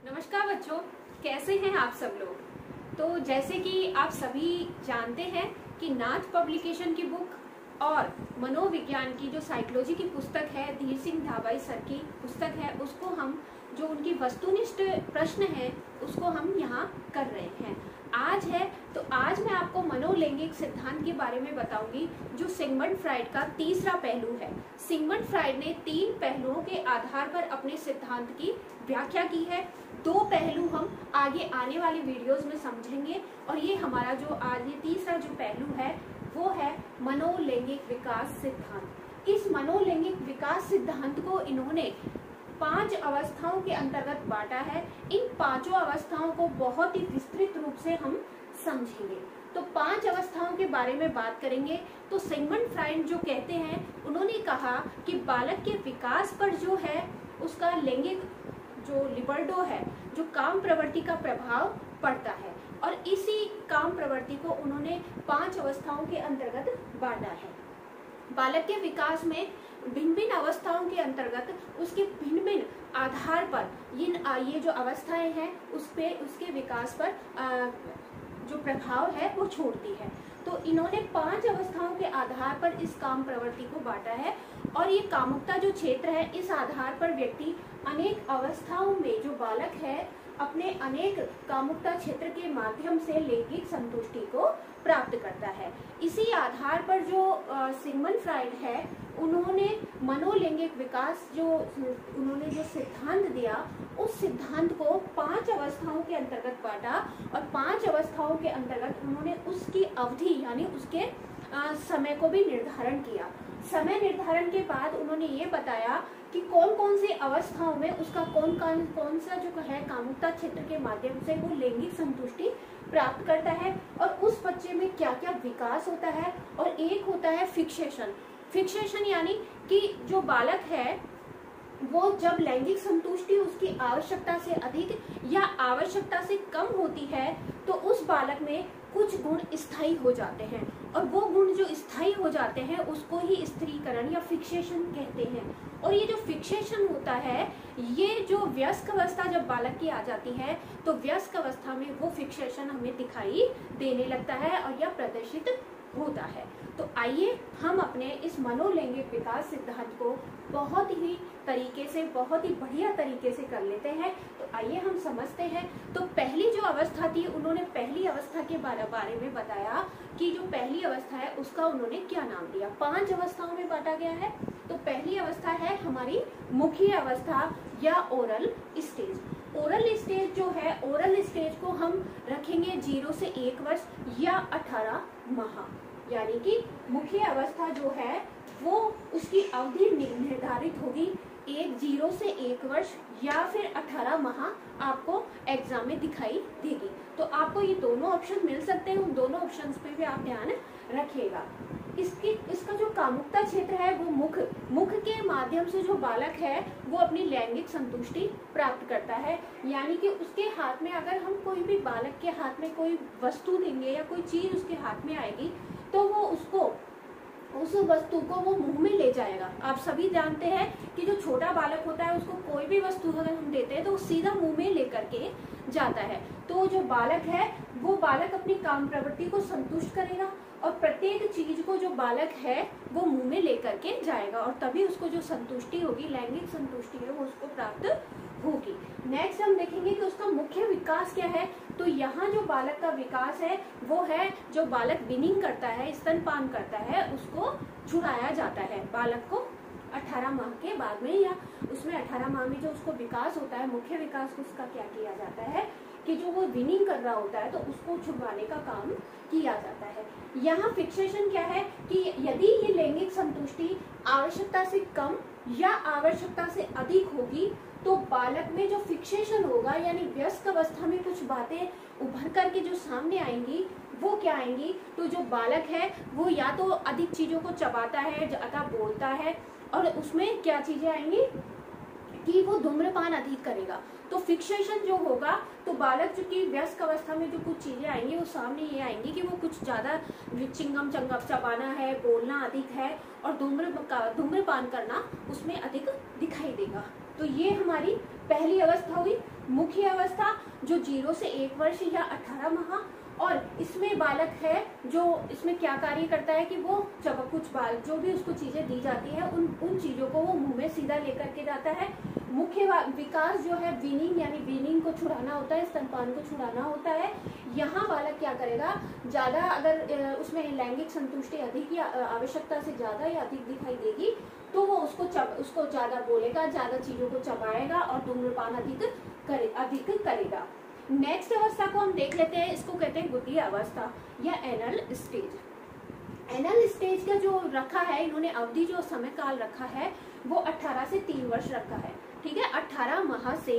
नमस्कार बच्चों, कैसे हैं आप सब लोग। तो जैसे कि आप सभी जानते हैं कि नाथ पब्लिकेशन की बुक और मनोविज्ञान की जो साइकोलॉजी की पुस्तक है, धीर सिंह धाबाई सर की पुस्तक है, उसको हम जो उनकी वस्तुनिष्ठ प्रश्न है उसको हम यहाँ कर रहे हैं। आज है तो आज मैं आपको मनोलैंगिक सिद्धांत के बारे में बताऊंगी जो सिगमंड फ्राइड का तीसरा पहलू है। सिगमंड फ्राइड ने 3 पहलुओं के आधार पर अपने सिद्धांत की व्याख्या की है। 2 पहलू हम आगे आने वाली वीडियोस में समझेंगे और ये हमारा जो आज ये तीसरा जो पहलू है वो है मनोलैंगिक विकास सिद्धांत। इस मनोलैंगिक विकास सिद्धांत को इन्होंने 5 अवस्थाओं के अंतर्गत बांटा है। इन 5 अवस्थाओं को बहुत ही विस्तृत रूप से हम समझेंगे। तो 5 अवस्थाओं के बारे में बात करेंगे। तो सिगमंड फ्राइड जो कहते हैं, उन्होंने कहा कि बालक के विकास पर जो है उसका लैंगिक जो लिबिडो है, जो काम प्रवृत्ति का प्रभाव पड़ता है और इसी काम प्रवृत्ति को उन्होंने 5 अवस्थाओं के अंतर्गत बांटा है। बालक के विकास में भिन्न भिन्न अवस्थाओं के अंतर्गत उसके भिन्न भिन्न आधार पर ये जो अवस्थाएं हैं उसके विकास पर जो प्रभाव है वो छोड़ती है। तो इन्होंने 5 अवस्थाओं के आधार पर इस काम प्रवृत्ति को बांटा है और ये कामुकता जो क्षेत्र है, इस आधार पर व्यक्ति अनेक अवस्थाओं में जो बालक है अपने अनेक कामुकता क्षेत्र के माध्यम से लैंगिक संतुष्टि को प्राप्त करता है। इसी आधार पर जो सिगमंड फ्राइड है, उन्होंने मनोलैंगिक विकास उन्होंने जो सिद्धांत दिया, उस सिद्धांत को 5 अवस्थाओं के अंतर्गत बांटा और 5 अवस्थाओं के अंतर्गत उन्होंने उसकी अवधि यानी उसके समय को भी निर्धारण किया। समय निर्धारण के बाद उन्होंने ये बताया कि कौन कौन सी अवस्थाओं में उसका कौन सा जो है कामुकता क्षेत्र के माध्यम से वो लैंगिक संतुष्टि प्राप्त करता है और उस बच्चे में क्या क्या विकास होता है। और एक होता है फिक्सेशन यानी कि जो बालक है वो जब लैंगिक संतुष्टि उसकी आवश्यकता से अधिक या आवश्यकता से कम होती है तो उस बालक में कुछ गुण स्थायी हो जाते हैं और वो गुण जो स्थायी हो जाते हैं उसको ही स्त्रीकरण या फिक्सेशन कहते हैं। और ये जो फिक्सेशन होता है, ये जो वयस्क अवस्था जब बालक की आ जाती है तो वयस्क अवस्था में वो फिक्सेशन हमें दिखाई देने लगता है और यह प्रदर्शित होता है। तो आइए हम अपने इस मनोलैंगिक विकास सिद्धांत को बहुत ही तरीके से, बहुत ही बढ़िया तरीके से कर लेते हैं। तो आइए हम समझते हैं। तो पहली जो अवस्था थी, उन्होंने पहली अवस्था के बारे में बताया कि जो पहली अवस्था है उसका उन्होंने क्या नाम दिया। 5 अवस्थाओं में बांटा गया है। तो पहली अवस्था है हमारी मुख्य अवस्था या ओरल स्टेज। ओरल स्टेज जो है, ओरल स्टेज को हम रखेंगे 0 से 1 वर्ष या 18 माह। यानी कि मुख्य अवस्था जो है वो उसकी अवधि निर्धारित होगी 0 से 1 वर्ष या फिर 18 माह आपको एग्जाम में दिखाई देगी। तो आपको ये दोनों ऑप्शन मिल सकते हैं, उन दोनों ऑप्शंस पे भी आप ध्यान रखिएगा। इसका जो कामुकता क्षेत्र है वो मुख के माध्यम से जो बालक है वो अपनी लैंगिक संतुष्टि प्राप्त करता है। यानी कि उसके हाथ में अगर हम कोई भी बालक के हाथ में कोई वस्तु देंगे या कोई चीज उसके हाथ में आएगी तो वो उस वस्तु को वो मुंह में ले जाएगा। आप सभी जानते हैं कि जो छोटा बालक होता है उसको कोई भी वस्तु अगर हम देते हैं तो वो सीधा मुंह में लेकर के जाता है। तो जो बालक है वो बालक अपनी काम प्रवृत्ति को संतुष्ट करेगा और प्रत्येक चीज को जो बालक है वो मुंह में लेकर के जाएगा और तभी उसको जो संतुष्टि होगी, लैंगिक संतुष्टि है, वो उसको प्राप्त होगी। नेक्स्ट हम देखेंगे कि उसका मुख्य विकास क्या है। तो यहाँ जो बालक का विकास है वो है जो बालक विनिंग करता है, स्तनपान करता है, उसको छुड़ाया जाता है बालक को 18 माह के बाद में, या उसमें 18 माह में जो उसको विकास होता है, मुख्य विकास उसका क्या किया जाता है कि जो वो विनिंग कर रहा होता है तो उसको छुड़वाने का काम किया जाता है। यहाँ फिक्सेशन क्या है कि यदि ये लैंगिक संतुष्टि आवश्यकता से कम या आवश्यकता से अधिक होगी तो बालक में जो फिक्सेशन होगा यानी वयस्क अवस्था में कुछ बातें उभर करके जो सामने आएंगी वो क्या आएंगी, तो जो बालक है वो या तो अधिक चीजों को चबाता है, ज्यादा बोलता है और उसमें क्या चीजें आएंगी कि वो धूम्रपान अधिक करेगा। तो फिक्सेशन जो होगा तो बालक जो कि वयस्क अवस्था में जो कुछ चीजें आएंगी वो सामने ये आएंगी कि वो कुछ ज्यादा चिंगम चबाना है, बोलना अधिक है और धूम्रपान करना उसमें अधिक दिखाई देगा। तो ये हमारी पहली अवस्था हुई। मुख्य अवस्था जो 0 से 1 वर्ष या 18 माह, और इसमें बालक है जो इसमें क्या कार्य करता है कि वो जब कुछ बाल जो भी उसको चीजें दी जाती है उन चीजों को वो मुंह में सीधा लेकर के जाता है। मुख्य विकास जो है वीनिंग यानी वीनिंग को छुड़ाना होता है, स्तनपान को छुड़ाना होता है। यहाँ बालक क्या करेगा, ज्यादा अगर उसमें लैंगिक संतुष्टि अधिक या आवश्यकता से ज्यादा या अधिक दिखाई देगी तो वो उसको ज्यादा बोलेगा, ज्यादा चीजों को चबाएगा और धूम्रपान अधिक करेगा। नेक्स्ट अवस्था को हम देख लेते हैं, इसको कहते हैं गुदी अवस्था या एनल स्टेज। एनल स्टेज का जो रखा है इन्होंने अवधि जो समय काल रखा है वो 18 से 3 वर्ष रखा है, ठीक है। 18 माह से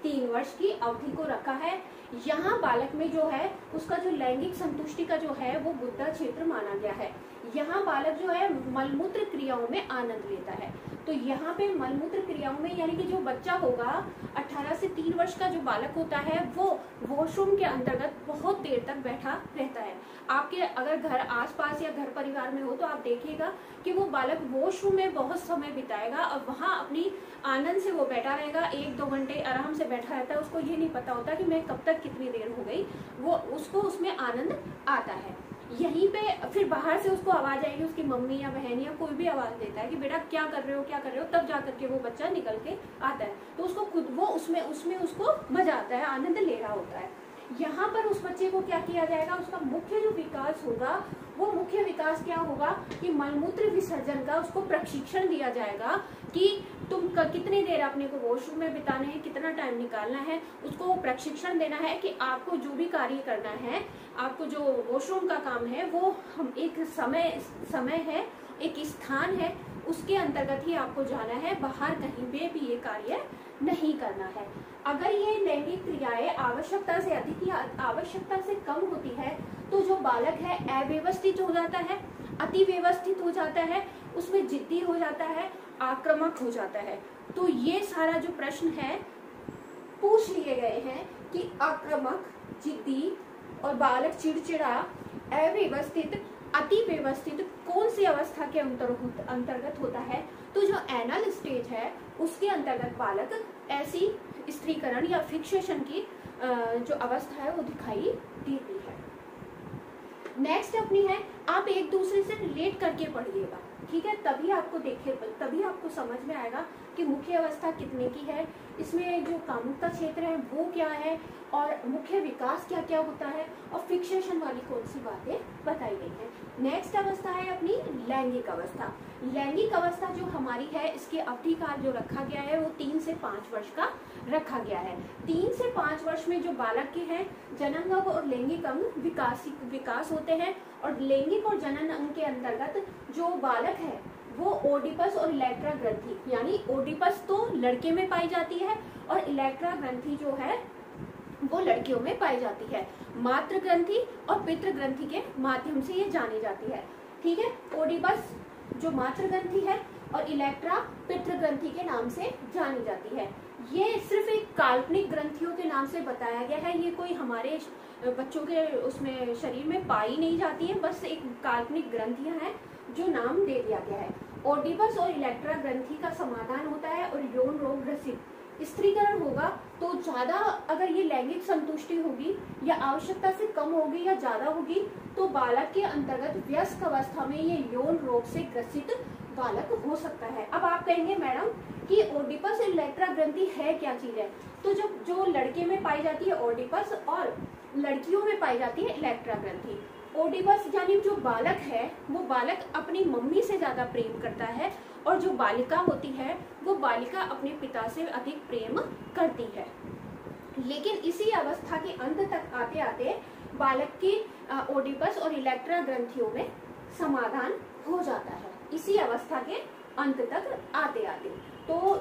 3 वर्ष की अवधि को रखा है। यहाँ बालक में जो है उसका जो लैंगिक संतुष्टि का जो है वो गुद्दा क्षेत्र माना गया है। यहाँ बालक जो है मलमूत्र क्रियाओं में आनंद लेता है। तो यहाँ पे मलमूत्र क्रियाओं में यानी कि जो बच्चा होगा 18 से 3 वर्ष का जो बालक होता है वो वॉशरूम के अंतर्गत बहुत देर तक बैठा रहता है। आपके अगर घर आसपास या घर परिवार में हो तो आप देखिएगा कि वो बालक वॉशरूम में बहुत समय बिताएगा और वहाँ अपनी आनंद से वो बैठा रहेगा। 1-2 घंटे आराम से बैठा रहता है, उसको ये नहीं पता होता कि मैं कब तक कितनी देर हो गई, वो उसको उसमें आनंद आता है। यहीं पे फिर बाहर से उसको आवाज आएगी, उसकी मम्मी या बहन या कोई भी आवाज देता है कि बेटा क्या कर रहे हो, तब जाकर के वो बच्चा निकल के आता है। तो उसको खुद वो उसमें उसको मजा आता है, आनंद ले रहा होता है। यहाँ पर उस बच्चे को क्या किया जाएगा, उसका मुख्य जो विकास होगा वो मुख्य विकास क्या होगा कि मलमूत्र विसर्जन का उसको प्रशिक्षण दिया जाएगा कि तुम कितनी देर अपने को वॉशरूम में बिताना है, कितना टाइम निकालना है, उसको प्रशिक्षण देना है कि आपको जो भी कार्य करना है, आपको जो वॉशरूम का काम है वो हम एक समय है, एक स्थान है, उसके अंतर्गत ही आपको जाना है, बाहर कहीं पे भी ये कार्य नहीं करना है। अगर ये लैंगिक क्रियाएं आवश्यकता से अधिक या आवश्यकता से कम होती है तो जो बालक है अव्यवस्थित हो जाता है, अति व्यवस्थित हो जाता है, उसमें जिद्दी हो जाता है, आक्रामक हो जाता है। तो ये सारा जो प्रश्न है पूछ लिए गए हैं कि आक्रामक, जिद्दी और बालक चिड़चिड़ा, अव्यवस्थित, अति व्यवस्थित कौन सी अवस्था के अंतर्गत होता है। तो जो एनल स्टेज है उसके अंतर्गत बालक ऐसी स्त्रीकरण या फिक्सेशन की जो अवस्था है वो दिखाई देती है। नेक्स्ट अपनी है, आप एक दूसरे से रिलेट करके पढ़िएगा, ठीक है, तभी आपको समझ में आएगा कि मुख्य अवस्था कितने की है, इसमें जो कामुकता क्षेत्र है वो क्या है और मुख्य विकास क्या क्या होता है और फिक्सेशन वाली कौन सी बातें बताई गई हैं। नेक्स्ट अवस्था है अपनी लैंगिक अवस्था। लैंगिक अवस्था जो हमारी है इसके अवधि काल जो रखा गया है वो 3 से 5 वर्ष का रखा गया है। 3 से 5 वर्ष में जो बालक के हैं जनन अंग और लैंगिक अंग विकास होते हैं और लैंगिक और जनन अंग के अंतर्गत जो बालक है वो ओडिपस और इलेक्ट्रा ग्रंथि, यानी ओडिपस तो लड़के में पाई जाती है और इलेक्ट्रा ग्रंथि जो है वो लड़कियों में पाई जाती है। मातृ ग्रंथि और पितृ ग्रंथि के माध्यम से ये जानी जाती है, ठीक है। ओडिपस जो मातृ ग्रंथि है और इलेक्ट्रा पितृ ग्रंथि के नाम से जानी जाती है। ये सिर्फ एक काल्पनिक ग्रंथियों के नाम से बताया गया है, ये कोई हमारे बच्चों के उसमें शरीर में पाई नहीं जाती है, बस एक काल्पनिक ग्रंथियां हैं जो नाम दे दिया गया है। ओडिपस और इलेक्ट्रा ग्रंथि का समाधान होता है और यौन रोग ग्रसित स्त्रीकरण होगा तो ज्यादा अगर ये लैंगिक संतुष्टि होगी या आवश्यकता से कम होगी या ज्यादा होगी तो बालक के अंतर्गत वयस्क अवस्था में ये यौन रोग से ग्रसित बालक हो सकता है। अब आप कहेंगे मैडम कि ओडिपस और इलेक्ट्रा ग्रंथि है क्या चीज है, तो जो लड़के में पाई जाती है ओडिपस और लड़कियों में पाई जाती है इलेक्ट्रा ग्रंथि। ओडिपस यानी जो बालक है वो बालक अपनी मम्मी से ज्यादा प्रेम करता है और जो बालिका होती है वो बालिका अपने पिता से अधिक प्रेम करती है। लेकिन इसी अवस्था के अंत तक आते आते बालक की ओडिपस और इलेक्ट्रा ग्रंथियों में समाधान हो जाता है, इसी अवस्था के अंत तक आते आते। तो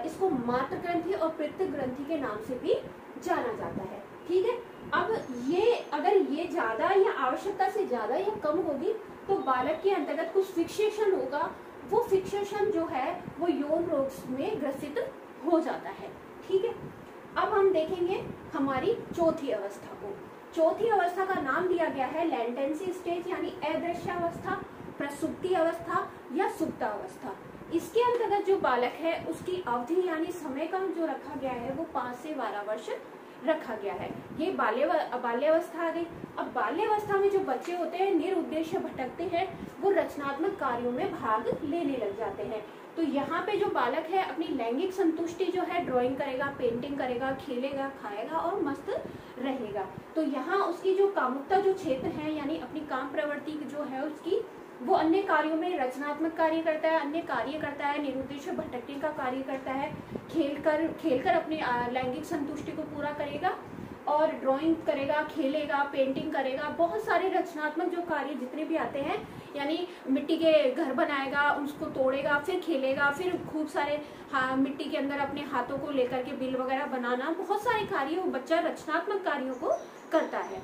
इसको मातृ ग्रंथि और पितृ ग्रंथि के नाम से भी जाना जाता है, ठीक है। अब ये अगर ये ज्यादा या आवश्यकता से ज्यादा या कम होगी तो बालक के अंतर्गत कुछ फिक्सेशन होगा, वो फिक्सेशन जो है वो यौन रोग में ग्रसित हो जाता है, ठीक है। अब हम देखेंगे हमारी चौथी अवस्था को। चौथी अवस्था का नाम दिया गया है लेंटेंसी स्टेज यानी अदृश्य अवस्था, प्रसुप्ति अवस्था या सुप्त अवस्था। इसके अंतर्गत जो बालक है उसकी अवधि यानी समय का जो रखा गया है वो 5 से 12 वर्ष रखा गया है। ये बाल्यावस्था आ गई। अब बाल्यावस्था में जो बच्चे होते हैं निरुद्देश्य भटकते हैं, वो रचनात्मक कार्यों में भाग लेने लग जाते हैं। तो यहाँ पे जो बालक है अपनी लैंगिक संतुष्टि जो है ड्राइंग करेगा, पेंटिंग करेगा, खेलेगा, खाएगा और मस्त रहेगा। तो यहाँ उसकी जो कामुकता जो क्षेत्र है यानी अपनी काम प्रवृत्ति जो है उसकी, वो अन्य कार्यों में रचनात्मक कार्य करता है, अन्य कार्य करता है, निरुद्देश्य भटकने का कार्य करता है, खेलकर अपनी लैंगिक संतुष्टि को पूरा करेगा और ड्राइंग करेगा, खेलेगा, पेंटिंग करेगा, बहुत सारे रचनात्मक जो कार्य जितने भी आते हैं, यानी मिट्टी के घर बनाएगा, उसको तोड़ेगा, फिर खेलेगा, फिर खूब सारे मिट्टी के अंदर अपने हाथों को लेकर के बिल वगैरह बनाना, बहुत सारे कार्य वो बच्चा रचनात्मक कार्यों को करता है।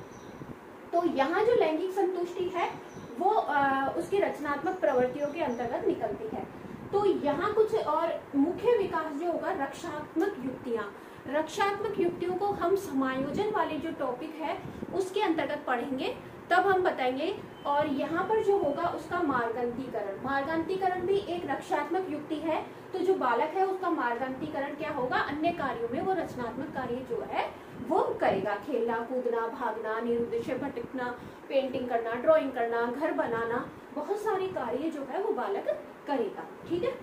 तो यहाँ जो लैंगिक संतुष्टि है वो उसकी रचनात्मक प्रवृत्तियों के अंतर्गत निकलती है। तो यहाँ कुछ और मुख्य विकास जो होगा रक्षात्मक युक्तियां, रक्षात्मक युक्तियों को हम समायोजन वाले जो टॉपिक है उसके अंतर्गत पढ़ेंगे, तब हम बताएंगे। और यहाँ पर जो होगा उसका मार्गान्तीकरण, मार्गान्तीकरण भी एक रक्षात्मक युक्ति है। तो जो बालक है उसका मार्गान्तीकरण क्या होगा, अन्य कार्यों में वो रचनात्मक कार्य जो है वो करेगा, खेलना, कूदना, भागना, निरुद्देश्य भटकना, पेंटिंग करना, ड्राइंग करना, घर बनाना, बहुत सारे कार्य जो है वो बालक करेगा। ठीक है।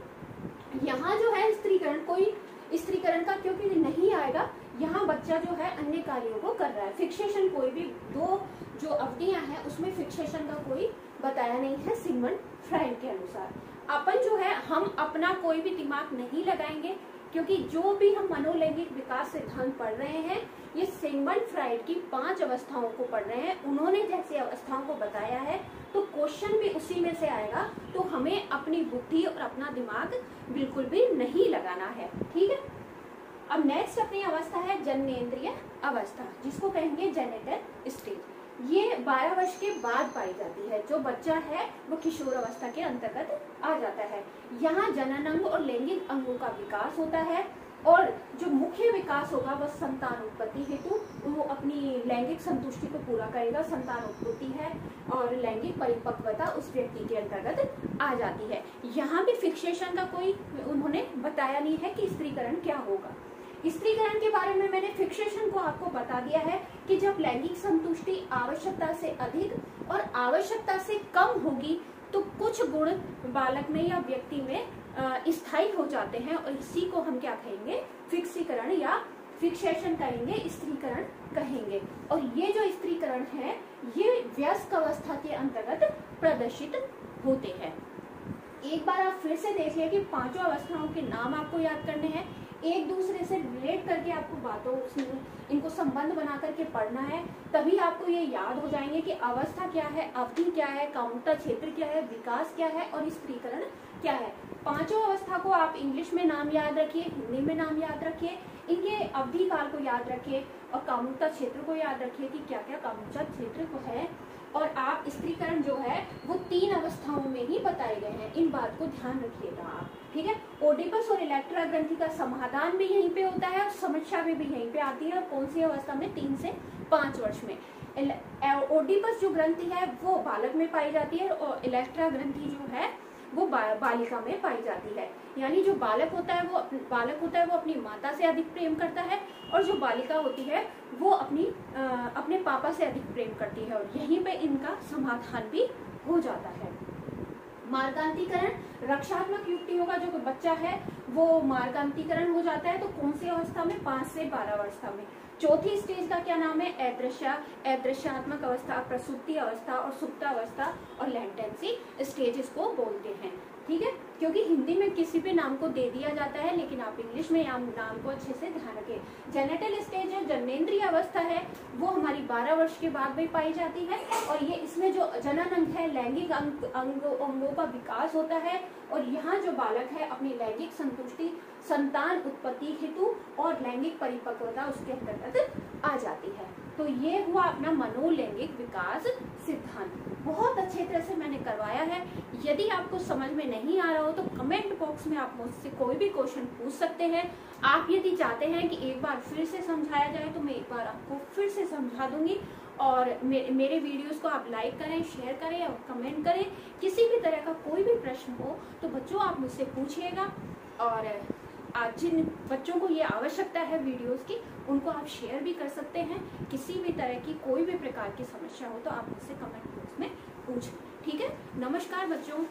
यहाँ जो है स्त्रीकरण, कोई स्त्रीकरण का क्योंकि नहीं आएगा, यहाँ बच्चा जो है अन्य कार्यों को कर रहा है। फिक्सेशन कोई भी दो जो अवधियां हैं उसमें फिक्सेशन का कोई बताया नहीं है सिगमंड फ्राइड के अनुसार। अपन जो है हम अपना कोई भी दिमाग नहीं लगाएंगे, क्योंकि जो भी हम मनोलैंगिक विकास सिद्धांत पढ़ रहे हैं ये सिगमंड फ्राइड की 5 अवस्थाओं को पढ़ रहे हैं। उन्होंने जैसे अवस्थाओं को बताया है तो क्वेश्चन भी उसी में से आएगा। तो हमें अपनी बुद्धि और अपना दिमाग बिल्कुल भी नहीं लगाना है। ठीक है। अब नेक्स्ट अपनी अवस्था है जननेंद्रिय अवस्था, जिसको कहेंगे जेनिटल स्टेज। ये 12 वर्ष के बाद पाई जाती है। जो बच्चा है वो किशोर अवस्था के अंतर्गत आ जाता है। यहाँ जनन अंग और लैंगिक अंगों का विकास होता है और जो मुख्य विकास होगा वह संतान उत्पत्ति हेतु वो अपनी लैंगिक संतुष्टि को पूरा करेगा। संतान उत्पत्ति है और लैंगिक परिपक्वता उस व्यक्ति के अंतर्गत आ जाती है। यहाँ भी फिक्सेशन का कोई उन्होंने बताया नहीं है कि स्त्रीकरण क्या होगा। स्त्रीकरण के बारे में मैंने फिक्सेशन को आपको बता दिया है कि जब लैंगिक संतुष्टि आवश्यकता से अधिक और आवश्यकता से कम होगी तो कुछ गुण बालक में या व्यक्ति में स्थायी हो जाते हैं और इसी को हम क्या कहेंगे, फिक्सीकरण या फिक्सेशन कहेंगे, स्त्रीकरण कहेंगे। और ये जो स्त्रीकरण है ये वयस्क अवस्था के अंतर्गत प्रदर्शित होते हैं। एक बार आप फिर से देखिए कि 5 अवस्थाओं के नाम आपको याद करने हैं, एक दूसरे से रिलेट करके आपको बातों इनको संबंध बना करके पढ़ना है, तभी आपको ये याद हो जाएंगे कि अवस्था क्या है, अवधि क्या है, कामुकता क्षेत्र क्या है, विकास क्या है और स्त्रीकरण क्या है। 5 अवस्था को आप इंग्लिश में नाम याद रखिए, हिंदी में नाम याद रखिए, इनके अवधि काल को याद रखिए और कामुकता क्षेत्र को याद रखिए कि क्या क्या कामुकता क्षेत्र को है। और आप स्त्रीकरण जो है वो 3 अवस्थाओं में ही बताए गए हैं, इन बात को ध्यान रखिएगा आप। ठीक है। ओडिपस और इलेक्ट्रा ग्रंथि का समाधान भी यहीं पे होता है और समस्या भी यहीं पे आती है। और कौन सी अवस्था में, 3 से 5 वर्ष में। ओडिपस जो ग्रंथि है वो बालक में पाई जाती है और इलेक्ट्रा ग्रंथि जो है वो बालिका में पाई जाती है। यानी जो बालक होता है वो अपनी माता से अधिक प्रेम करता है और जो बालिका होती है वो अपने पापा से अधिक प्रेम करती है और यहीं पे इनका समाधान भी हो जाता है। मार्गान्तीकरण रक्षात्मक युक्तियों का जो बच्चा है वो मार्गान्तीकरण हो जाता है। तो कौन सी अवस्था में, 5 से 12 अवस्था में। चौथी स्टेज का क्या नाम है, अदृश्यात्मक अवस्था, प्रसुप्ति अवस्था और सुप्तावस्था और लेटेंसी स्टेजेस को बोलते हैं। ठीक है। क्योंकि हिंदी में किसी भी नाम को दे दिया जाता है लेकिन आप इंग्लिश में नाम को अच्छे से ध्यान रखें। जेनिटल स्टेज जो जननेंद्रिय अवस्था है वो हमारी 12 वर्ष के बाद भी पाई जाती है और ये इसमें जो जनन अंग है, लैंगिक अंगों का विकास होता है और यहाँ जो बालक है अपनी लैंगिक संतुष्टि, संतान उत्पत्ति हेतु और लैंगिक परिपक्वता उसके अंतर्गत आ जाती है। तो ये हुआ अपना मनोलैंगिक विकास सिद्धांत बहुत अच्छे तरह से मैंने करवाया है। यदि आपको समझ में नहीं आ रहा हो तो कमेंट बॉक्स में आप मुझसे कोई भी क्वेश्चन पूछ सकते हैं। आप यदि चाहते हैं कि एक बार फिर से समझाया जाए तो मैं एक बार आपको फिर से समझा दूंगी। और मेरे वीडियोस को आप लाइक करें, शेयर करें और कमेंट करें। किसी भी तरह का कोई भी प्रश्न हो तो बच्चों आप मुझसे पूछिएगा। और आज जिन बच्चों को ये आवश्यकता है वीडियोस की, उनको आप शेयर भी कर सकते हैं। किसी भी तरह की कोई भी प्रकार की समस्या हो तो आप मुझसे कमेंट बॉक्स में पूछें। ठीक है, नमस्कार बच्चों।